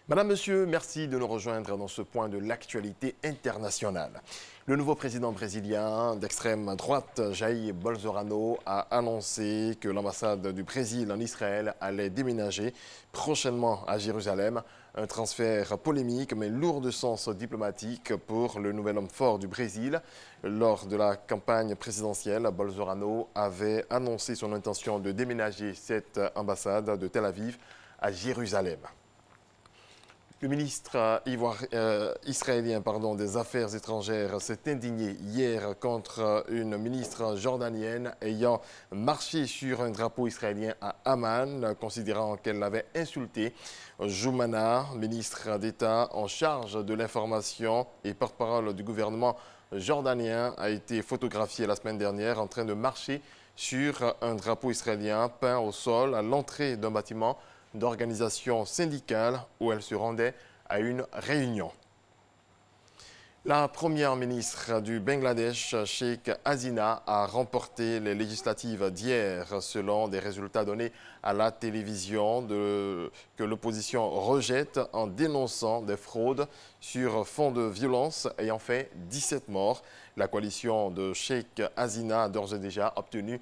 Madame, Monsieur, merci de nous rejoindre dans ce point de l'actualité internationale. Le nouveau président brésilien d'extrême droite, Jair Bolsonaro, a annoncé que l'ambassade du Brésil en Israël allait déménager prochainement à Jérusalem. Un transfert polémique mais lourd de sens diplomatique pour le nouvel homme fort du Brésil. Lors de la campagne présidentielle, Bolsonaro avait annoncé son intention de déménager cette ambassade de Tel Aviv à Jérusalem. Le ministre israélien des Affaires étrangères s'est indigné hier contre une ministre jordanienne ayant marché sur un drapeau israélien à Amman, considérant qu'elle l'avait insulté. Joumana, ministre d'État en charge de l'information et porte-parole du gouvernement jordanien, a été photographiée la semaine dernière en train de marcher sur un drapeau israélien peint au sol à l'entrée d'un bâtiment d'organisation syndicale où elle se rendait à une réunion. La première ministre du Bangladesh, Sheikh Hasina, a remporté les législatives d'hier selon des résultats donnés à la télévision que l'opposition rejette en dénonçant des fraudes sur fond de violence ayant fait 17 morts. La coalition de Sheikh Hasina a d'ores et déjà obtenu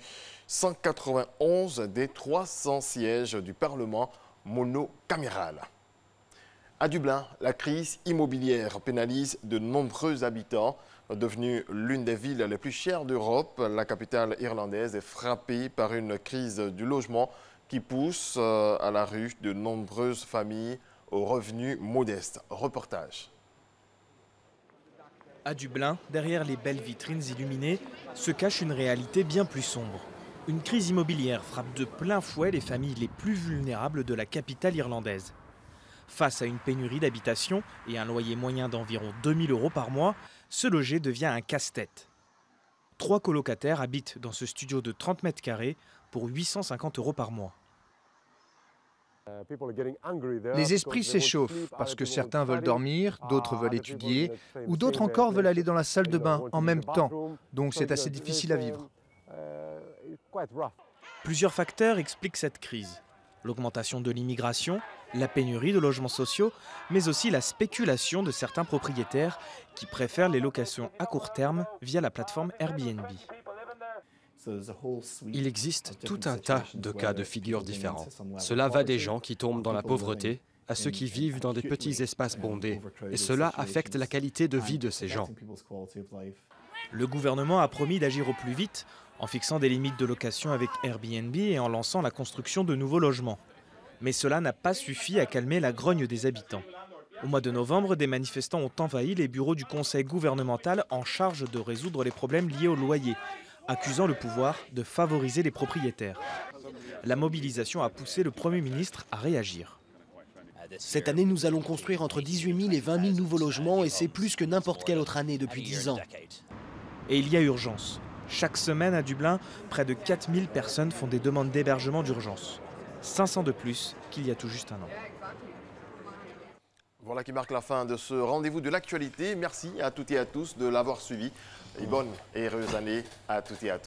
191 des 300 sièges du Parlement monocaméral. À Dublin, la crise immobilière pénalise de nombreux habitants. Devenue l'une des villes les plus chères d'Europe, la capitale irlandaise est frappée par une crise du logement qui pousse à la rue de nombreuses familles aux revenus modestes. Reportage. À Dublin, derrière les belles vitrines illuminées, se cache une réalité bien plus sombre. Une crise immobilière frappe de plein fouet les familles les plus vulnérables de la capitale irlandaise. Face à une pénurie d'habitation et un loyer moyen d'environ 2 000 € par mois, se loger devient un casse-tête. 3 colocataires habitent dans ce studio de 30 mètres carrés pour 850 € par mois. Les esprits s'échauffent parce que certains veulent dormir, d'autres veulent étudier ou d'autres encore veulent aller dans la salle de bain en même temps. Donc c'est assez difficile à vivre. Plusieurs facteurs expliquent cette crise. L'augmentation de l'immigration, la pénurie de logements sociaux, mais aussi la spéculation de certains propriétaires qui préfèrent les locations à court terme via la plateforme Airbnb. Il existe tout un tas de cas de figure différents. Cela va des gens qui tombent dans la pauvreté à ceux qui vivent dans des petits espaces bondés. Et cela affecte la qualité de vie de ces gens. Le gouvernement a promis d'agir au plus vite en fixant des limites de location avec Airbnb et en lançant la construction de nouveaux logements. Mais cela n'a pas suffi à calmer la grogne des habitants. Au mois de novembre, des manifestants ont envahi les bureaux du conseil gouvernemental en charge de résoudre les problèmes liés au loyer, accusant le pouvoir de favoriser les propriétaires. La mobilisation a poussé le Premier ministre à réagir. Cette année, nous allons construire entre 18 000 et 20 000 nouveaux logements et c'est plus que n'importe quelle autre année depuis 10 ans. Et il y a urgence. Chaque semaine à Dublin, près de 4 000 personnes font des demandes d'hébergement d'urgence. 500 de plus qu'il y a tout juste un an. Voilà qui marque la fin de ce rendez-vous de l'actualité. Merci à toutes et à tous de l'avoir suivi. Et bonne et heureuse année à toutes et à tous.